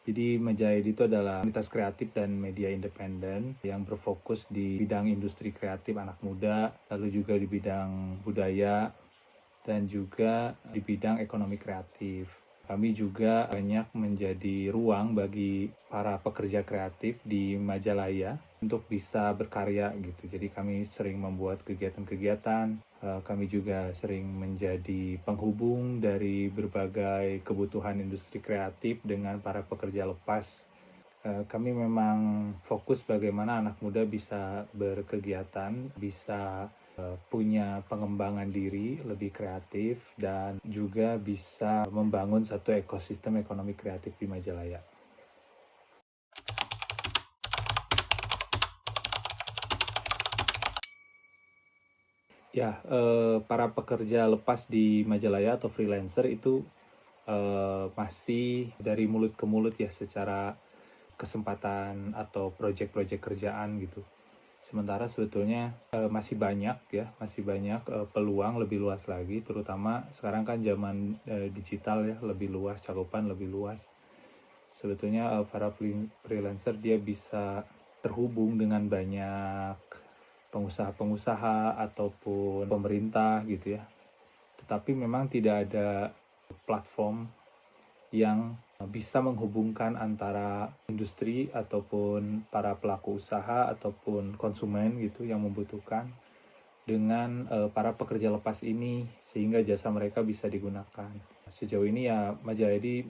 Jadi Majayadi itu adalah komunitas kreatif dan media independen yang berfokus di bidang industri kreatif anak muda, lalu juga di bidang budaya, dan juga di bidang ekonomi kreatif. Kami juga banyak menjadi ruang bagi para pekerja kreatif di Majalaya untuk bisa berkarya gitu. Jadi kami sering membuat kegiatan-kegiatan. Kami juga sering menjadi penghubung dari berbagai kebutuhan industri kreatif dengan para pekerja lepas. Kami memang fokus bagaimana anak muda bisa berkegiatan, bisa punya pengembangan diri lebih kreatif, dan juga bisa membangun satu ekosistem ekonomi kreatif di Majalaya. Ya, para pekerja lepas di Majalaya atau freelancer itu masih dari mulut ke mulut ya, secara kesempatan atau proyek-proyek kerjaan gitu. Sementara sebetulnya masih banyak ya, masih banyak peluang lebih luas lagi, terutama sekarang kan zaman digital ya, lebih luas, cakupan lebih luas. Sebetulnya para freelancer dia bisa terhubung dengan banyak pengusaha-pengusaha ataupun pemerintah gitu ya. Tetapi memang tidak ada platform yang bisa menghubungkan antara industri ataupun para pelaku usaha ataupun konsumen gitu yang membutuhkan dengan para pekerja lepas ini, sehingga jasa mereka bisa digunakan. Sejauh ini ya Majayadi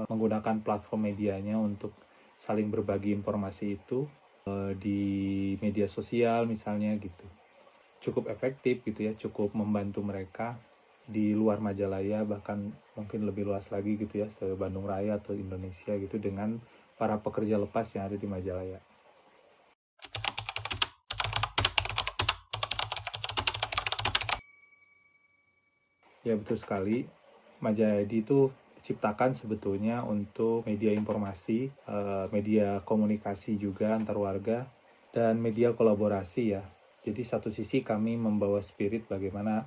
menggunakan platform medianya untuk saling berbagi informasi itu di media sosial misalnya gitu. Cukup efektif gitu ya, cukup membantu mereka di luar Majalaya, bahkan mungkin lebih luas lagi gitu ya, se Bandung Raya atau Indonesia gitu, dengan para pekerja lepas yang ada di Majalaya. Ya betul sekali, Majayadi itu diciptakan sebetulnya untuk media informasi, media komunikasi juga antar warga, dan media kolaborasi ya. Jadi satu sisi kami membawa spirit bagaimana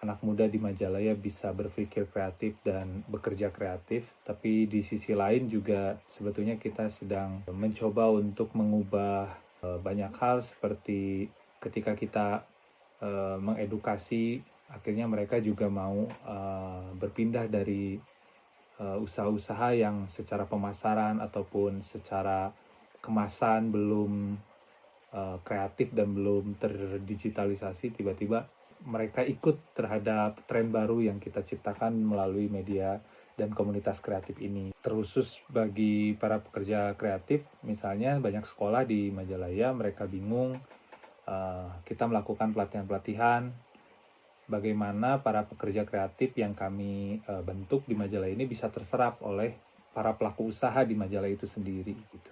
anak muda di Majalaya bisa berpikir kreatif dan bekerja kreatif, tapi di sisi lain juga sebetulnya kita sedang mencoba untuk mengubah banyak hal, seperti ketika kita mengedukasi, akhirnya mereka juga mau berpindah dari usaha-usaha yang secara pemasaran ataupun secara kemasan belum kreatif dan belum terdigitalisasi, tiba-tiba mereka ikut terhadap tren baru yang kita ciptakan melalui media dan komunitas kreatif ini. Terkhusus bagi para pekerja kreatif, misalnya banyak sekolah di Majalaya, mereka bingung, kita melakukan pelatihan-pelatihan bagaimana para pekerja kreatif yang kami bentuk di Majalaya ini bisa terserap oleh para pelaku usaha di Majalaya itu sendiri gitu.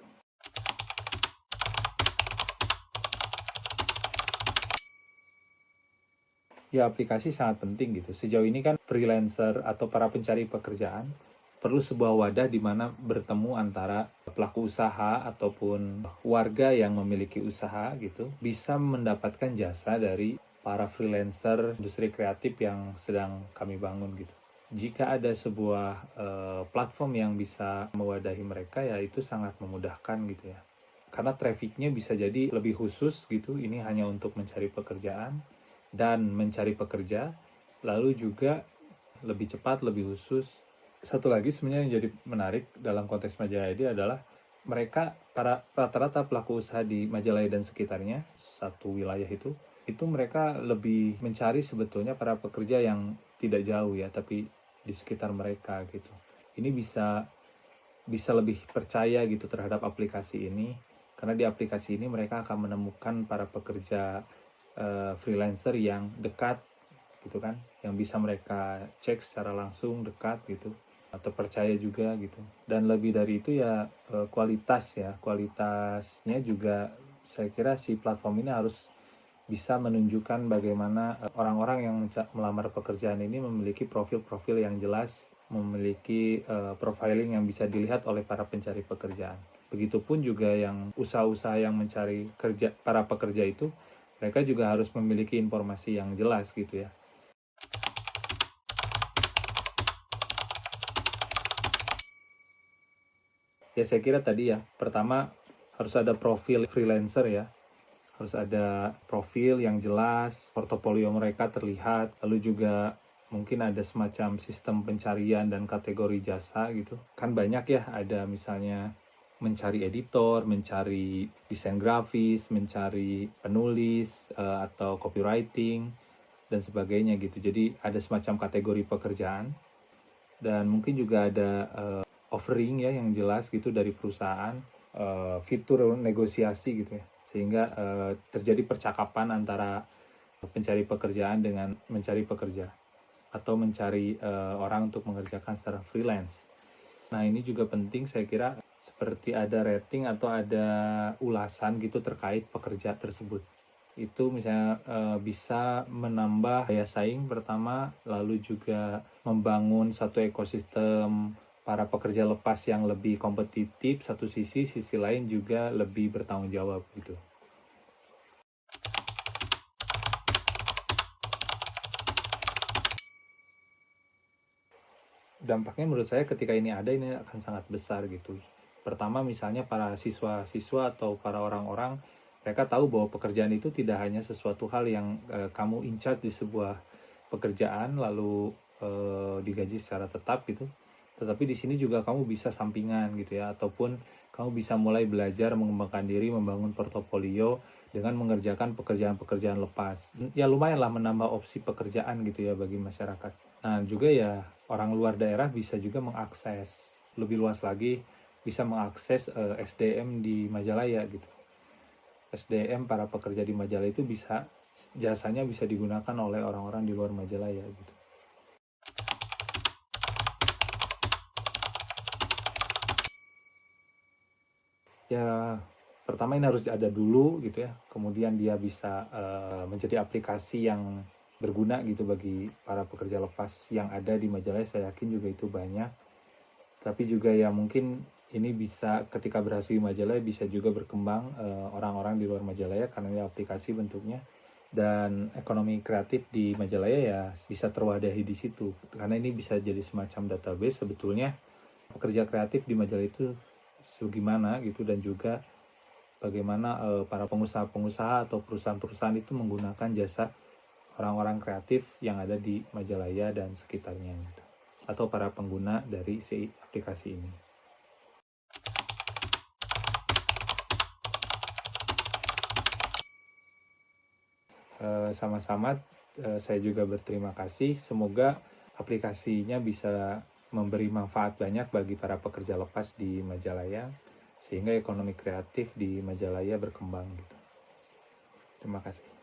Ya, aplikasi sangat penting gitu. Sejauh ini kan freelancer atau para pencari pekerjaan perlu sebuah wadah di mana bertemu antara pelaku usaha ataupun warga yang memiliki usaha gitu, bisa mendapatkan jasa dari para freelancer industri kreatif yang sedang kami bangun gitu. Jika ada sebuah platform yang bisa mewadahi mereka, ya itu sangat memudahkan gitu ya. Karena trafficnya bisa jadi lebih khusus gitu, ini hanya untuk mencari pekerjaan dan mencari pekerja, lalu juga lebih cepat, lebih khusus. Satu lagi sebenarnya yang jadi menarik dalam konteks Majayadi adalah mereka, para rata-rata pelaku usaha di Majalaya dan sekitarnya, satu wilayah itu mereka lebih mencari sebetulnya para pekerja yang tidak jauh ya, tapi di sekitar mereka gitu. Ini bisa bisa lebih percaya gitu terhadap aplikasi ini, karena di aplikasi ini mereka akan menemukan para pekerja freelancer yang dekat gitu kan, yang bisa mereka cek secara langsung, dekat gitu, atau percaya juga gitu. Dan lebih dari itu ya kualitasnya juga, saya kira si platform ini harus bisa menunjukkan bagaimana orang-orang yang melamar pekerjaan ini memiliki profil-profil yang jelas, memiliki profiling yang bisa dilihat oleh para pencari pekerjaan. Begitupun juga yang usaha-usaha yang mencari para pekerja itu, mereka juga harus memiliki informasi yang jelas gitu ya. Ya saya kira tadi ya, pertama harus ada profil freelancer ya, harus ada profil yang jelas, portofolio mereka terlihat, lalu juga mungkin ada semacam sistem pencarian dan kategori jasa gitu. Kan banyak ya, ada misalnya mencari editor, mencari desain grafis, mencari penulis atau copywriting dan sebagainya gitu. Jadi ada semacam kategori pekerjaan dan mungkin juga ada offering ya yang jelas gitu dari perusahaan, fitur negosiasi gitu ya, sehingga terjadi percakapan antara pencari pekerjaan dengan mencari pekerja atau mencari orang untuk mengerjakan secara freelance. Nah ini juga penting saya kira, seperti ada rating atau ada ulasan gitu terkait pekerja tersebut. Itu misalnya bisa menambah daya saing pertama, lalu juga membangun satu ekosistem para pekerja lepas yang lebih kompetitif satu sisi lain juga lebih bertanggung jawab gitu. Dampaknya menurut saya ketika ini ada, ini akan sangat besar gitu. Pertama misalnya para siswa-siswa atau para orang-orang, mereka tahu bahwa pekerjaan itu tidak hanya sesuatu hal yang kamu in charge di sebuah pekerjaan lalu digaji secara tetap gitu. Tetapi di sini juga kamu bisa sampingan gitu ya, ataupun kamu bisa mulai belajar mengembangkan diri, membangun portofolio dengan mengerjakan pekerjaan-pekerjaan lepas. Ya lumayan lah menambah opsi pekerjaan gitu ya bagi masyarakat. Nah juga ya orang luar daerah bisa juga mengakses lebih luas lagi, bisa mengakses SDM di Majalaya gitu. SDM para pekerja di Majalaya itu bisa, jasanya bisa digunakan oleh orang-orang di luar Majalaya gitu. Ya pertama ini harus ada dulu gitu ya, kemudian dia bisa menjadi aplikasi yang berguna gitu bagi para pekerja lepas yang ada di Majalaya. Saya yakin juga itu banyak, tapi juga ya mungkin ini bisa ketika berhasil di Majalaya bisa juga berkembang orang-orang di luar Majalaya karena ini aplikasi bentuknya, dan ekonomi kreatif di Majalaya ya bisa terwadahi di situ karena ini bisa jadi semacam database sebetulnya pekerja kreatif di Majalaya itu segimana gitu, dan juga bagaimana para pengusaha-pengusaha atau perusahaan-perusahaan itu menggunakan jasa orang-orang kreatif yang ada di Majalaya dan sekitarnya gitu, atau para pengguna dari si aplikasi ini. Sama-sama, saya juga berterima kasih. Semoga aplikasinya bisa memberi manfaat banyak bagi para pekerja lepas di Majalaya, sehingga ekonomi kreatif di Majalaya berkembang gitu. Terima kasih.